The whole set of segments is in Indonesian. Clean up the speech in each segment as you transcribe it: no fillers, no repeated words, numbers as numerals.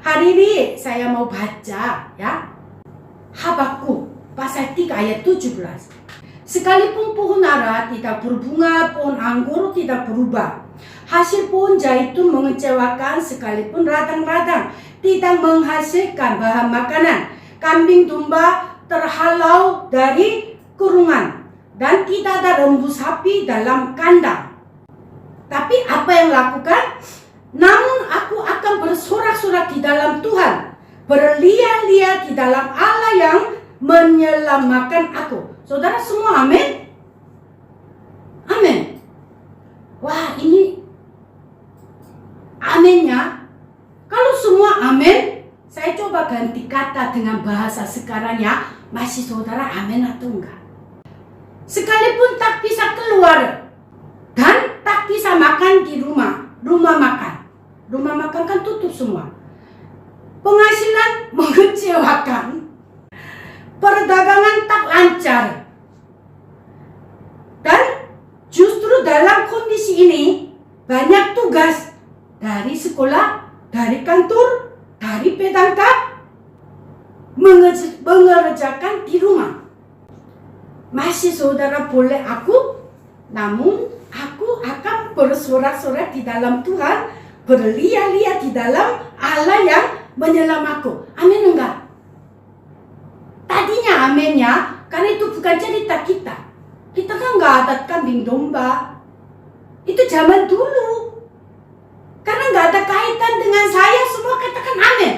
Hari ini saya mau baca ya Habakuk pasal 3 ayat 17. Sekalipun pohon ara tidak berbunga, pohon anggur tidak berubah, hasil pohon zaitun mengecewakan, sekalipun ladang-ladang tidak menghasilkan bahan makanan, kambing domba terhalau dari kurungan, dan tidak ada lembu sapi dalam kandang. Tapi apa yang lakukan? Namun aku akan bersorak-sorak di dalam Tuhan, berlian-lian di dalam Allah yang menyelamatkan aku. Saudara semua amin? Amin. Wah, ini aminnya. Kalau semua amin, saya coba ganti kata dengan bahasa sekarang ya. Masih saudara amin atau enggak? Sekalipun tak bisa keluar dan tak bisa makan di rumah makan. Rumah makan kan tutup semua. Penghasilan mengecewakan. Perdagangan tak lancar. Dan justru dalam kondisi ini banyak tugas dari sekolah, dari kantor, dari PKK mengerjakan di rumah. Masih saudara boleh aku, namun aku akan bersorak-sorak di dalam Tuhan, berlian-lian di dalam Allah yang menyelamatku. Amin enggak? Tadinya aminnya, karena itu bukan cerita kita. Kita kan enggak ada kambing domba. Itu zaman dulu. Karena enggak ada kaitan dengan saya, semua katakan amin.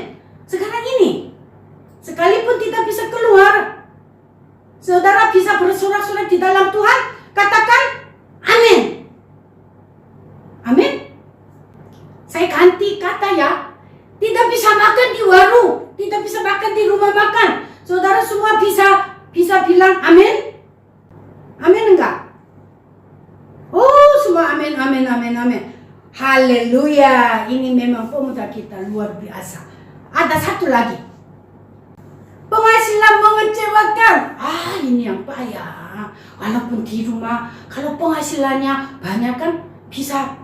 Sekarang ini, sekalipun tidak bisa keluar, saudara bisa bersorak-sorak di dalam Tuhan, katakan amin. Amin. Saya ganti kata ya. Tidak bisa makan di warung, tidak bisa makan di rumah makan. Saudara semua bisa bilang amin? Amin enggak? Oh, semua amin, amin, amin, amin. Haleluya. Ini memang pemuda kita luar biasa. Ada satu lagi. Penghasilan mengecewakan. Ini yang payah. Walaupun di rumah, kalau penghasilannya banyak kan bisa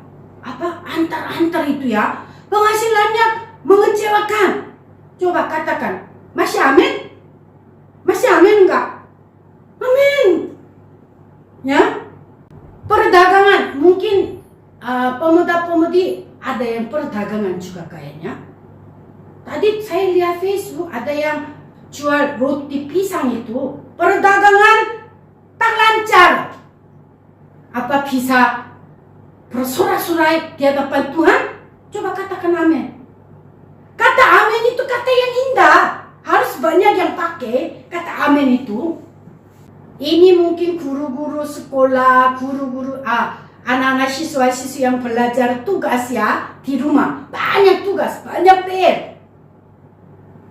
antar itu ya. Penghasilannya mengecewakan. Coba katakan, masih amin? Masih amin enggak? Amin. Ya. Perdagangan, mungkin pemuda-pemudi ada yang perdagangan juga kayaknya. Tadi saya lihat Facebook ada yang jual roti pisang itu. Perdagangan tak lancar. Apa bisa bersorak-sorai di hadapan Tuhan? Coba katakan amin. Kata amin itu kata yang indah. Harus banyak yang pakai kata amin itu. Ini mungkin guru-guru sekolah, guru-guru anak-anak siswa-siswi yang belajar tugas ya di rumah. Banyak tugas, banyak PR.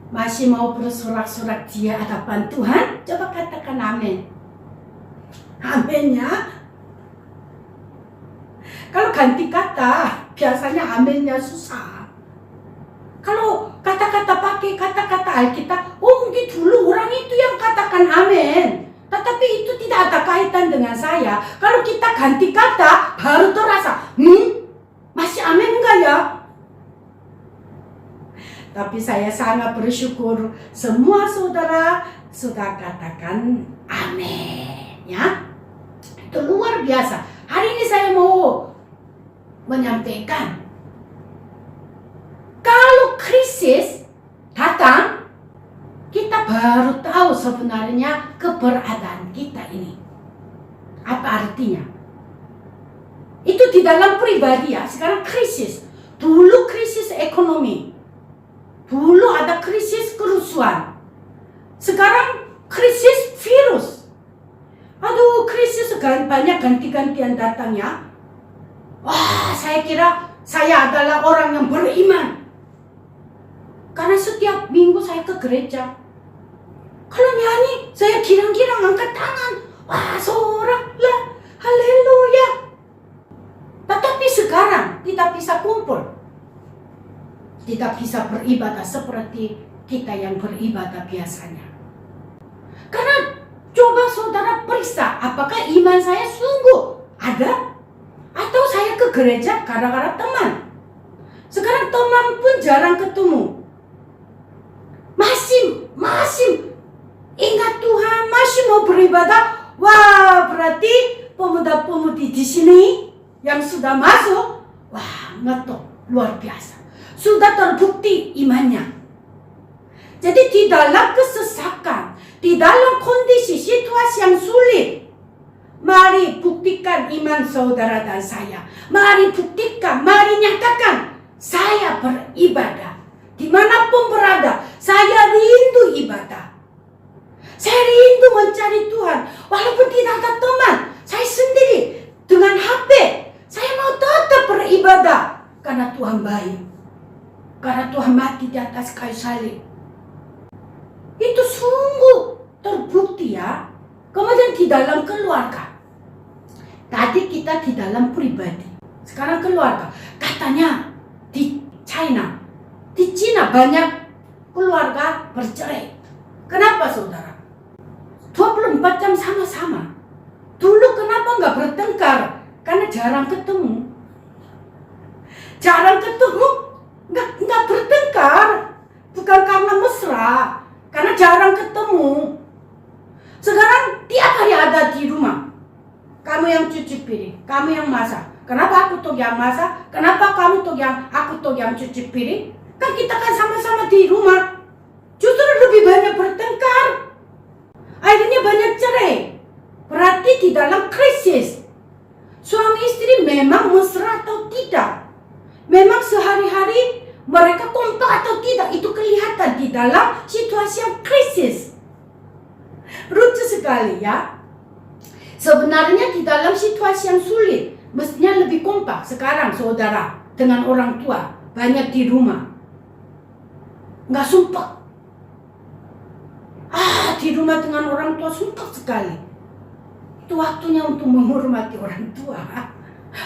Masih mau bersorak-sorak di hadapan Tuhan? Coba katakan amin. Amin ya. Kalau ganti kata, biasanya aminnya susah. Kalau kata-kata pakai kata-kata Alkitab, mungkin dulu orang itu yang katakan amin. Tetapi itu tidak ada kaitan dengan saya. Kalau kita ganti kata, baru terasa, masih amin enggak ya? Tapi saya sangat bersyukur semua saudara sudah katakan amin ya. Itu luar biasa. Hari ini saya mau menyampaikan, kalau krisis datang, kita baru tahu sebenarnya keberadaan kita ini. Apa artinya? Itu di dalam pribadi ya. Sekarang krisis. Dulu krisis ekonomi. Dulu ada krisis kerusuhan. Sekarang krisis virus. Aduh, krisis banyak ganti-gantian datangnya. Wah, saya kira saya adalah orang yang beriman. Karena setiap minggu saya ke gereja. Kalau nyanyi, saya girang-girang angkat tangan. Wah, sorak lah. Haleluya. Tetapi sekarang tidak bisa kumpul. Tidak bisa beribadah seperti kita yang beribadah biasanya. Karena coba saudara periksa, apakah iman saya sungguh ada? Atau saya ke gereja gara-gara teman. Sekarang teman pun jarang ketemu. beribadah. Wah, berarti pemuda-pemudi di sini yang sudah masuk, wah, ngetop, luar biasa. Sudah terbukti imannya. Jadi di dalam kesesakan, di dalam kondisi situasi yang sulit, mari buktikan iman saudara dan saya. Mari buktikan, mari nyatakan, saya beribadah. Dimanapun berada, saya rindu ibadah. Saya rindu mencari Tuhan. Walaupun tidak ada teman, saya sendiri dengan HP, saya mau tetap beribadah. Karena Tuhan baik. Karena Tuhan mati di atas kayu salib. Itu sungguh terbukti ya. Kemudian di dalam keluarga. Tadi kita di dalam pribadi. Sekarang keluarga. Katanya di China, di Cina banyak keluarga bercerai. Kenapa saudara? 24 jam sama-sama. Dulu kenapa nggak bertengkar? Karena jarang ketemu. Jarang ketemu, nggak bertengkar. Bukan karena mesra, karena jarang ketemu. Sekarang tiap hari ada di rumah. Kamu yang cuci piring, kamu yang masak. Kenapa aku tuh yang masak? Kenapa kamu tuh aku tuh yang cuci piring? Kan kita kan sama-sama di rumah. Justru lebih banyak bertengkar. Akhirnya banyak cerai. Berarti di dalam krisis. Suami istri memang mesra atau tidak? Memang sehari-hari mereka kompak atau tidak? Itu kelihatan di dalam situasi yang krisis. Lucu sekali ya. Sebenarnya di dalam situasi yang sulit, mestinya lebih kompak. Sekarang saudara dengan orang tua banyak di rumah. Nggak sumpah. Di rumah dengan orang tua sumpah sekali. Itu waktunya untuk menghormati orang tua.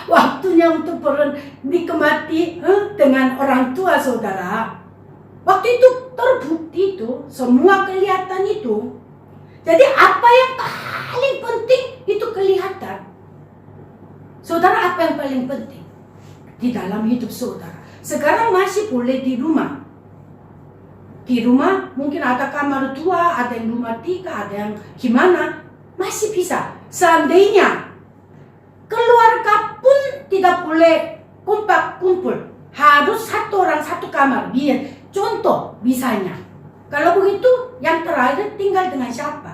Waktunya untuk menikmati dengan orang tua saudara. Waktu itu terbukti itu, semua kelihatan itu. Jadi apa yang paling penting itu kelihatan. Saudara, apa yang paling penting di dalam hidup saudara? Sekarang masih boleh di rumah. Di rumah mungkin ada kamar 2, ada yang rumah 3, ada yang gimana. Masih bisa. Seandainya keluarga pun tidak boleh kompak kumpul. Harus satu orang satu kamar. Biar contoh misalnya. Kalau begitu yang terakhir tinggal dengan siapa?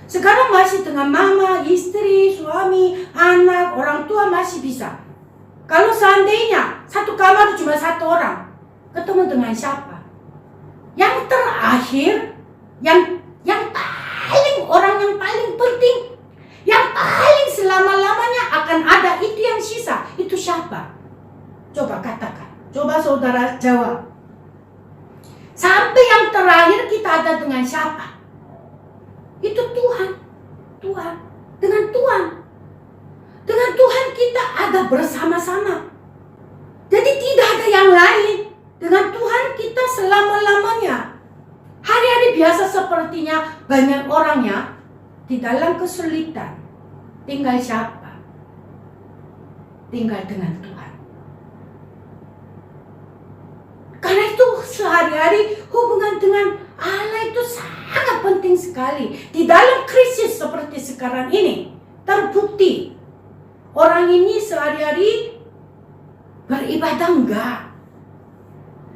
Sekarang masih dengan mama, istri, suami, anak, orang tua masih bisa. Kalau seandainya satu kamar cuma satu orang, ketemu dengan siapa? Yang terakhir, yang paling orang yang paling penting, yang paling selama-lamanya akan ada, itu yang sisa, itu siapa? Coba katakan, coba saudara jawab. Sampai yang terakhir kita ada dengan siapa? Itu Tuhan. Tuhan. Dengan Tuhan. Dengan Tuhan kita ada bersama-sama. Jadi tidak ada yang lain. Dengan Tuhan kita selama-lamanya. Hari-hari biasa sepertinya banyak orangnya di dalam kesulitan. Tinggal siapa? Tinggal dengan Tuhan. Karena itu sehari-hari hubungan dengan Allah itu sangat penting sekali. Di dalam krisis seperti sekarang ini terbukti orang ini sehari-hari beribadah enggak.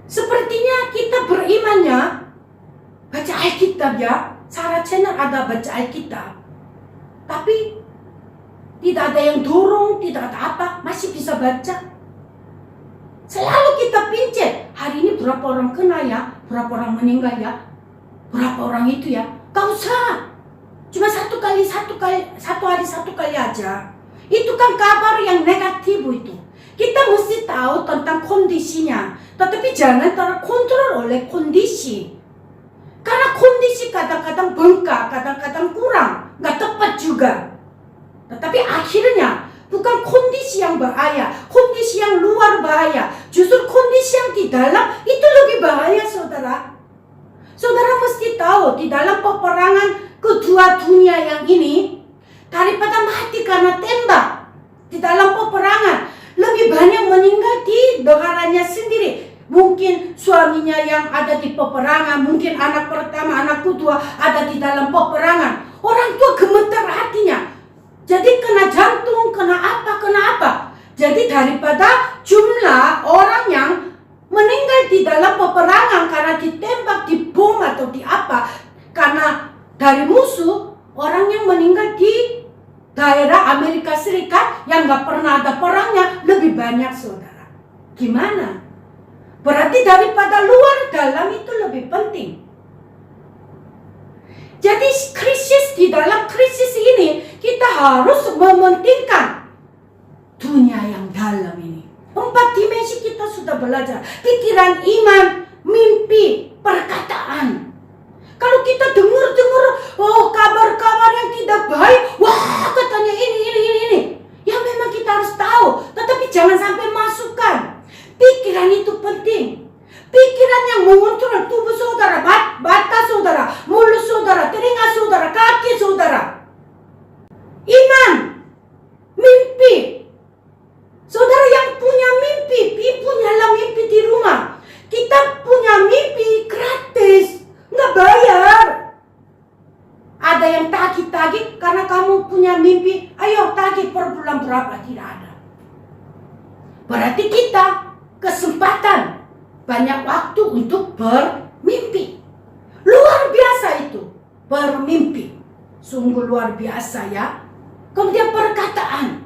Sepertinya kita berimannya baca Alkitab ya. Sarah channel ada baca Alkitab. Tapi tidak ada yang dorong, tidak ada apa, masih bisa baca. Selalu kita pincet. Hari ini berapa orang kena ya, berapa orang meninggal ya, berapa orang itu ya. Gak usah. Cuma satu hari satu kali aja. Itu kan kabar yang negatif itu. Kita mesti tahu tentang kondisinya. Tetapi jangan terkontrol oleh kondisi. Karena kondisi kadang-kadang bengkak, kadang-kadang kurang, gak tepat juga. Tetapi akhirnya bukan kondisi yang bahaya, kondisi yang luar bahaya. Justru kondisi yang di dalam itu lebih bahaya saudara. Saudara mesti tahu di dalam peperangan kedua dunia yang ini, daripada mati karena tembak di dalam peperangan, lebih banyak meninggal di negaranya sendiri. Mungkin suaminya yang ada di peperangan, mungkin anak pertama, anak kedua ada di dalam peperangan. Orang tua gemetar hatinya. Jadi kena jantung, kena apa. Jadi daripada jumlah orang yang meninggal di dalam peperangan karena ditembak, dibom atau di apa, karena dari musuh, orang yang meninggal di daerah Amerika Serikat yang gak pernah ada perangnya lebih banyak, saudara. Gimana? Berarti daripada luar, dalam itu lebih penting. Jadi di dalam krisis ini kita harus mementingkan dunia yang dalam ini. 4 dimensi kita sudah belajar. Pikiran, iman, mimpi, perkataan. Kalau kita dengar kabar-kabar yang tidak baik, wah katanya ini. Ya memang kita harus tahu, tetapi jangan sampai masukkan. Pikiran itu penting. Pikiran yang mengontrol tubuh saudara, mata saudara, mulut saudara, telinga saudara, kaki saudara. Iman, mimpi. Saudara yang punya mimpi, punyalah mimpi di rumah. Kita punya mimpi gratis, nggak bayar. Ada yang tagih karena kamu punya mimpi, ayo tagih per bulan berapa, tidak ada. Berarti kita kesempatan banyak waktu untuk bermimpi. Luar biasa itu, bermimpi. Sungguh luar biasa ya. Kemudian perkataan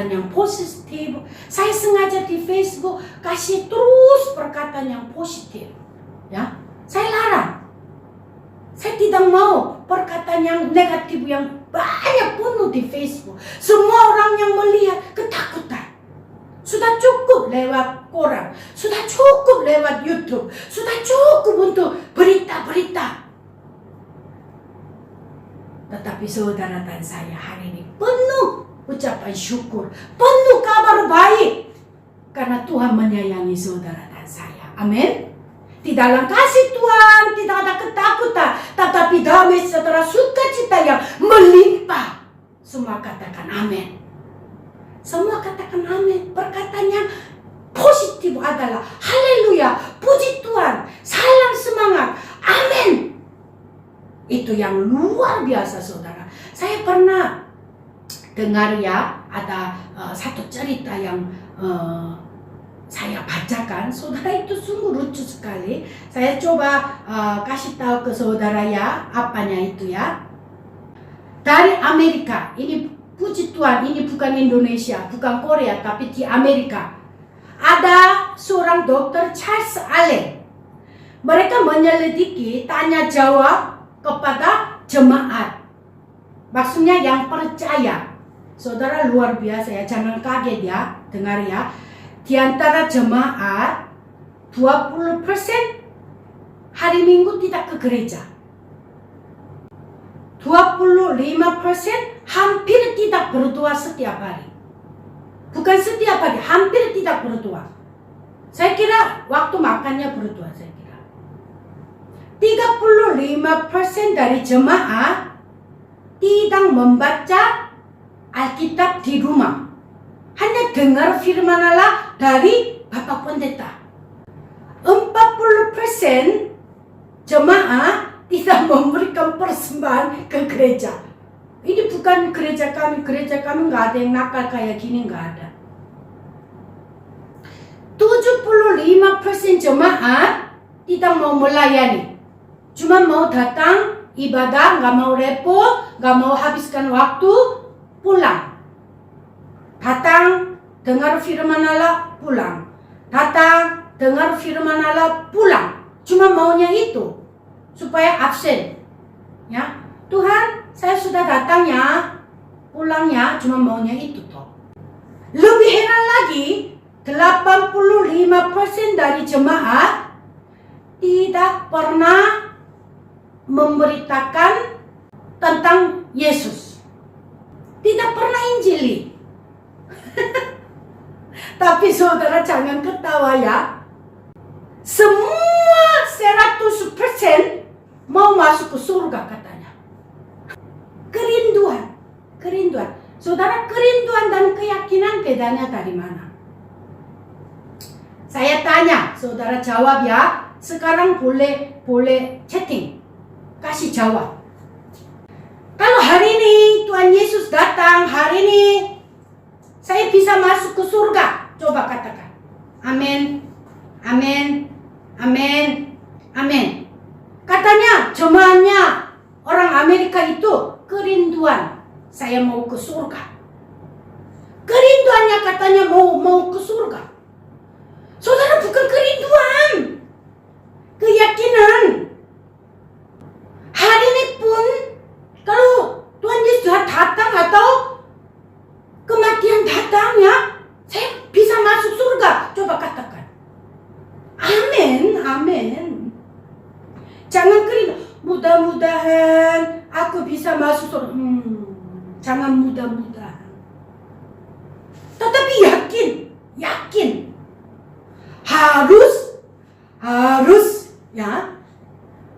yang positif. Saya sengaja di Facebook kasih terus perkataan yang positif. Ya, saya larang. Saya tidak mau perkataan yang negatif yang banyak penuh di Facebook. Semua orang yang melihat ketakutan. Sudah cukup lewat koran, sudah cukup lewat YouTube, sudah cukup untuk berita-berita. Tetapi saudara dan saya hari ini penuh ucapan syukur, penuh kabar baik. Karena Tuhan menyayangi saudara dan saya. Amin. Di dalam kasih Tuhan tidak ada ketakutan, tetapi damai sejahtera sukacita yang melimpah. Semua katakan amin. Semua katakan amin. Perkataan yang positif adalah haleluya, puji Tuhan, salam semangat, amin. Itu yang luar biasa saudara. Saya pernah dengar ya, ada satu cerita yang saya bacakan. Saudara, itu sungguh lucu sekali. Saya coba kasih tahu ke saudara ya, apanya itu ya. Dari Amerika, ini puji Tuhan, ini bukan Indonesia, bukan Korea, tapi di Amerika. Ada seorang dokter Charles Allen. Mereka menyelidiki tanya jawab kepada jemaat. Maksudnya yang percaya. Saudara, luar biasa ya, jangan kaget ya, dengar ya. Di antara jemaat 20% hari Minggu tidak ke gereja. 25% hampir tidak berdoa setiap hari. Bukan setiap hari, hampir tidak berdoa. Saya kira waktu makannya berdoa, saya kira. 35% dari jemaat tidak membaca Alkitab di rumah. Hanya dengar firman Allah dari Bapak Pendeta. 40% jemaat tidak memberikan persembahan ke gereja. Ini bukan gereja kami nggak ada yang nakal kayak gini, nggak ada. 75% jemaat tidak mau melayani, cuma mau datang ibadah, nggak mau repot, nggak mau habiskan waktu, pulang. Datang dengar firman Allah, pulang. Datang dengar firman Allah, pulang. Cuma maunya itu supaya absen. Ya, Tuhan, saya sudah datang ya, pulangnya cuma maunya itu toh. Lebih heran lagi, 85% dari jemaat tidak pernah memberitakan tentang Yesus. Tidak pernah injili. Tapi saudara jangan ketawa ya. Semua 100% mau masuk ke surga katanya. Kerinduan. Saudara, kerinduan dan keyakinan bedanya dari mana? Saya tanya, saudara jawab ya. Sekarang boleh chatting. Kasih jawab. Kalau hari ini Tuhan Yesus datang, hari ini saya bisa masuk ke surga. Coba katakan. Amin. Amin. Amin. Amin. Katanya jemaahnya orang Amerika itu kerinduan. Saya mau ke surga. Kerinduannya katanya mau ke surga. Saudara, bukan kerinduan, keyakinan. Hari ini pun kalau Tuhan Yesus datang atau kematian datangnya, saya bisa masuk surga. Coba katakan. Amin, amin. Jangan kerindu. Mudah-mudahan aku bisa masuk surga. Jangan mudah-mudahan. Tetapi yakin. Harus, ya.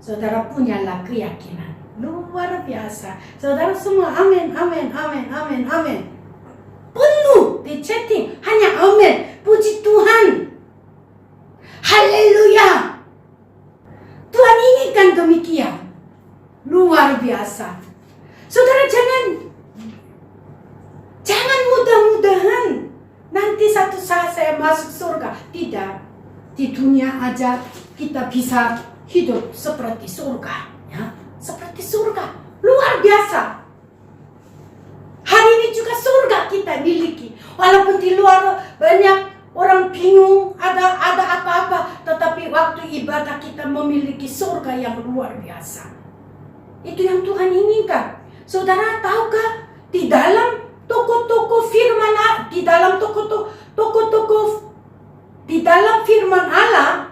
Saudara punyalah keyakinan. Luar biasa. Saudara semua amin. Penuh di chatting. Hanya amin. Puji Tuhan. Haleluya. Tuhan inginkan demikian. Luar biasa. Saudara jangan mudah-mudahan nanti satu saat saya masuk surga. Tidak. Di dunia aja kita bisa hidup seperti surga, ya, seperti surga, luar biasa. Hari ini juga surga kita miliki, walaupun di luar banyak orang bingung ada apa-apa, tetapi waktu ibadah kita memiliki surga yang luar biasa. Itu yang Tuhan inginkan. Saudara tahukah di dalam toko-toko firman, di dalam firman Allah,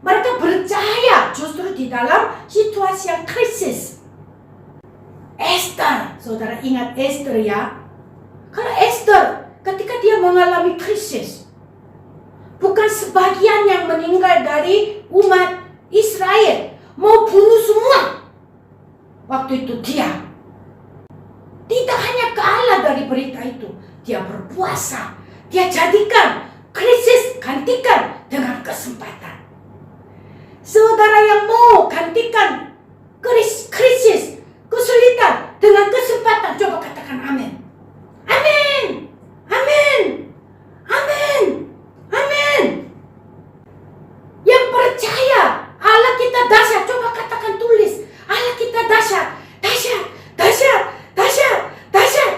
mereka percaya justru di dalam situasi yang krisis. Esther, saudara ingat Esther ya? Kalau Esther ketika dia mengalami krisis, bukan sebagian yang meninggal dari umat Israel mau bunuh semua. Waktu itu dia tidak hanya kalah dari berita itu, dia berpuasa, dia jadikan krisis gantikan dengan kesempatan. Saudara yang mau gantikan krisis, kesulitan dengan kesempatan, coba katakan amin. Amin. Amin. Amin. Amin. Yang percaya Allah kita dahsyat, coba katakan tulis. Allah kita dahsyat. Dahsyat. Dahsyat. Dahsyat. Dahsyat.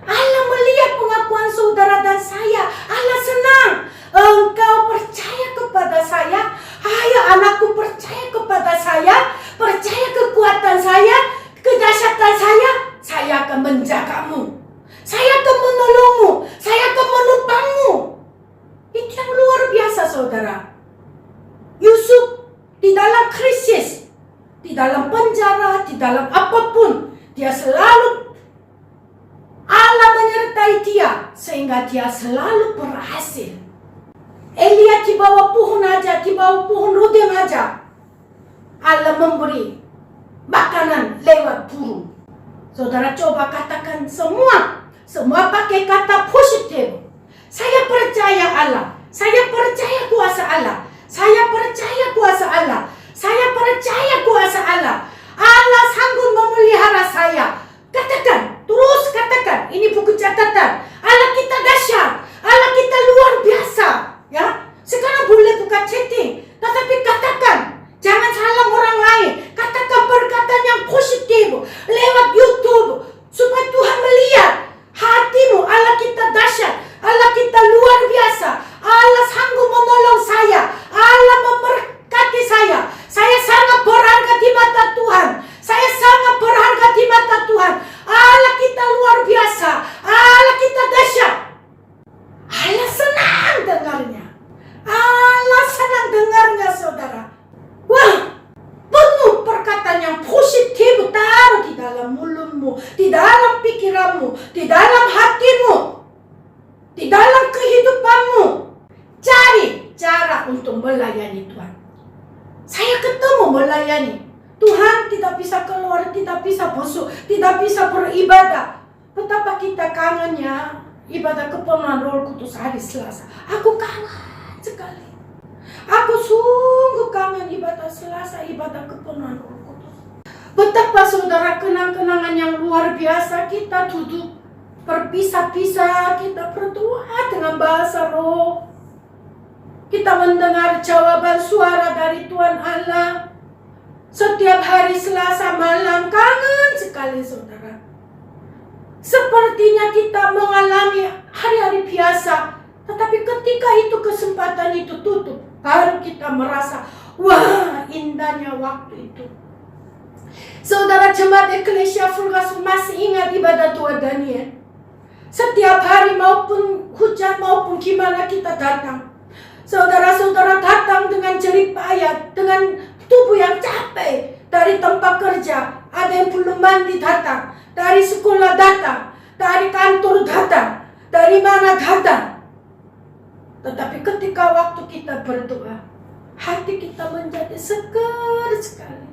Allah melihat pengakuan saudara dan saya. Allah senang. Engkau percaya kepada saya. Ayo anakku percaya kepada saya. Percaya kekuatan saya. Kedahsyatan saya. Saya akan menjagamu. Saya akan menolongmu. Saya akan menopangmu. Itu yang luar biasa saudara. Yusuf di dalam krisis, di dalam penjara, di dalam apapun, dia selalu Allah menyertai dia sehingga dia selalu berhasil. Elia di bawah pohon aja, di bawah pohon rudeng aja, Allah memberi makanan lewat burung. Saudara coba katakan semua pakai kata positif. Saya percaya Allah. Saya percaya kuasa Allah. Saya percaya kuasa Allah. Saya percaya kuasa Allah. Allah sanggup memelihara saya. Katakan, terus katakan. Ini buku catatan. Allah kita dahsyat. Allah kita luar biasa. Ya, sekarang boleh buka chatting. Tetapi katakan, jangan salah orang lain. Katakan perkataan yang positif lewat YouTube supaya Tuhan melihat hatimu. Allah kita dahsyat. Allah kita luar biasa. Allah sanggup menolong saya. Allah memberkati saya. Saya sangat berharga di mata Tuhan. Saya sangat berharga di mata Tuhan. Allah kita luar biasa. Allah kita dahsyat. Allah senang dengarnya. Allah senang dengarnya saudara. Wah, penuh perkataan yang positif taruh di dalam mulutmu, di dalam pikiranmu, di dalam hatimu, di dalam kehidupanmu. Cari cara untuk melayani Tuhan. Saya ketemu melayani Tuhan, tidak bisa keluar, tidak bisa besuk, tidak bisa beribadah. Betapa kita kangennya ibadah kepenuhan Roh Kudus hari Selasa. Aku kangen sekali. Aku sungguh kangen ibadah Selasa, ibadah kepenuhan Roh Kudus. Betapa saudara kenang-kenangan yang luar biasa, kita duduk berpisah-pisah, kita berdoa dengan bahasa roh. Kita mendengar jawaban suara dari Tuhan Allah. Setiap hari Selasa malam, kangen sekali saudara. Sepertinya kita mengalami hari-hari biasa, tetapi ketika itu kesempatan itu tutup, baru kita merasa, wah indahnya waktu itu. Saudara jemaat Eklesia Fulgas masih ingat ibadah Tuhan Daniel. Setiap hari maupun hujan maupun gimana kita datang. Saudara-saudara datang dengan jerih payah, dengan tubuh yang capek. Dari tempat kerja, ada yang belum mandi datang. Dari sekolah datang, dari kantor datang, dari mana datang. Tetapi ketika waktu kita berdoa, hati kita menjadi segar sekali.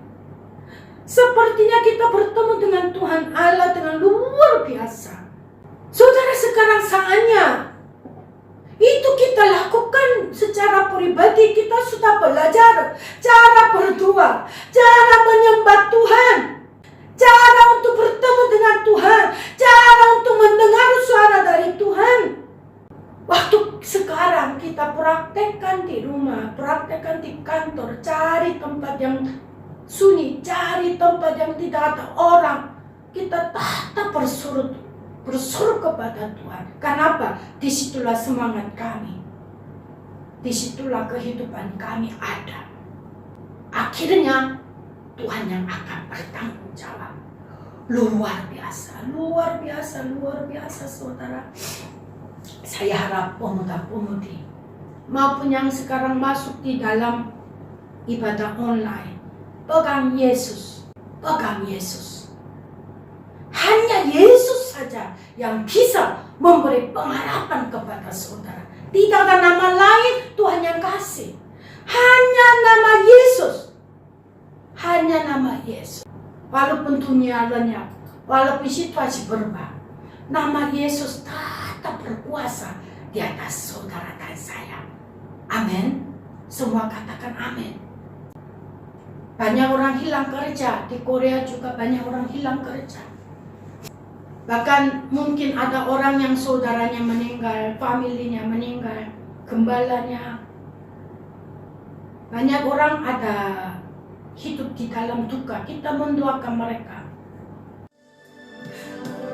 Sepertinya kita bertemu dengan Tuhan Allah dengan luar biasa. Saudara, sekarang saatnya itu kita lakukan secara pribadi. Kita sudah belajar cara berdoa, cara menyembah Tuhan, cara untuk bertemu dengan Tuhan, cara untuk mendengar suara dari Tuhan. Waktu sekarang kita praktekkan di rumah, praktekkan di kantor, cari tempat yang sunyi, cari tempat yang tidak ada orang. Kita tetap bersuruh kepada Tuhan. Kenapa? Disitulah semangat kami. Disitulah kehidupan kami ada. Akhirnya Tuhan yang akan bertanggung jawab. Luar biasa, luar biasa, luar biasa saudara. Saya harap pemuda-pemudi maupun yang sekarang masuk di dalam ibadah online, pegang Yesus, pegang Yesus. Hanya Yesus saja yang bisa memberi pengharapan kepada saudara. Tidak ada nama lain Tuhan yang kasih. Hanya nama Yesus. Hanya nama Yesus. Walaupun dunia lenyap, walaupun situasi berubah, nama Yesus tetap berkuasa di atas saudara dan saya. Amin. Semua katakan amin. Banyak orang hilang kerja. Di Korea juga banyak orang hilang kerja. Bahkan mungkin ada orang yang saudaranya meninggal, familinya meninggal, gembalanya. Banyak orang ada hidup di dalam duka. Kita mendoakan mereka.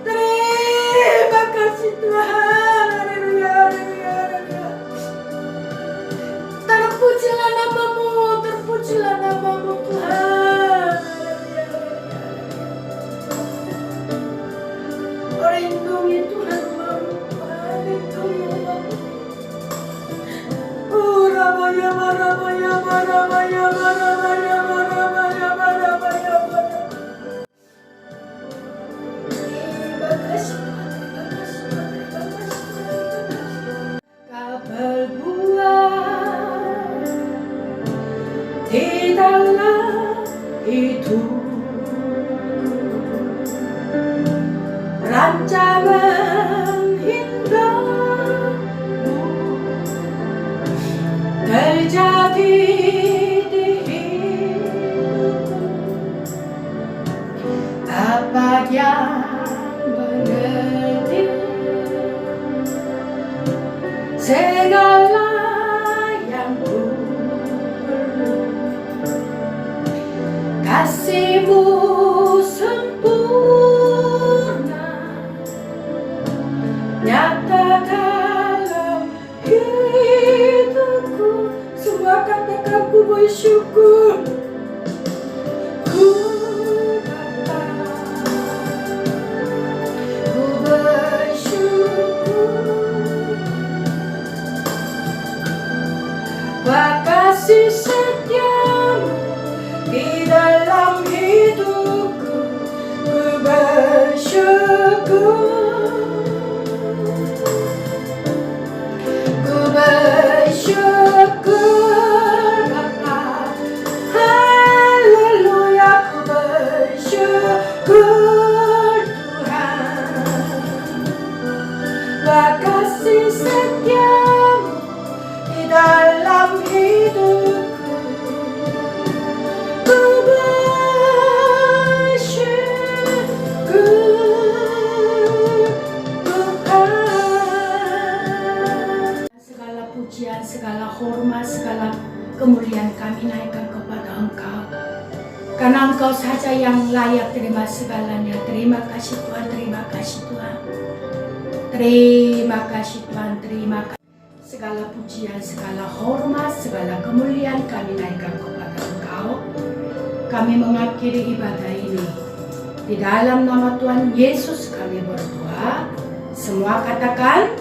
Terima kasih Tuhan. Haleluya, haleluya, haleluya. Terpujilah namamu, terpujilah namamu Tuhan. Lindungi Tuhan umatmu, lindungi umatmu. Rabaya, rabaya, rabaya, rabaya, rabaya, rabaya, rabaya. Terima kasih, terima kasih, terima kasih. Kau berbuat di dalam hidup. Rancangan indahmu terjadi di hidupku. Apa yang mengerti segala yang ku perlu. Kasih-Mu nyata dalam hidupku. Semua katakan ku bersyukur. Ku datang, ku bersyukur. Kasih setiamu di dalam hidupku. Ku bersyukur. Bersyukur Bapa, haleluya, ku bersyukur Tuhan. Kasih setiamu di dalam hidupku. pujian, segala hormat, segala kemuliaan kami naikkan kepada Engkau. Karena Engkau saja yang layak terima segalanya. Terima kasih Tuhan, terima kasih Tuhan. Terima kasih Tuhan, terima kasih. Segala pujian, segala hormat, segala kemuliaan kami naikkan kepada Engkau. Kami mengakhiri ibadah ini. Di dalam nama Tuhan Yesus kami berdoa. Semua katakan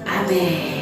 amin.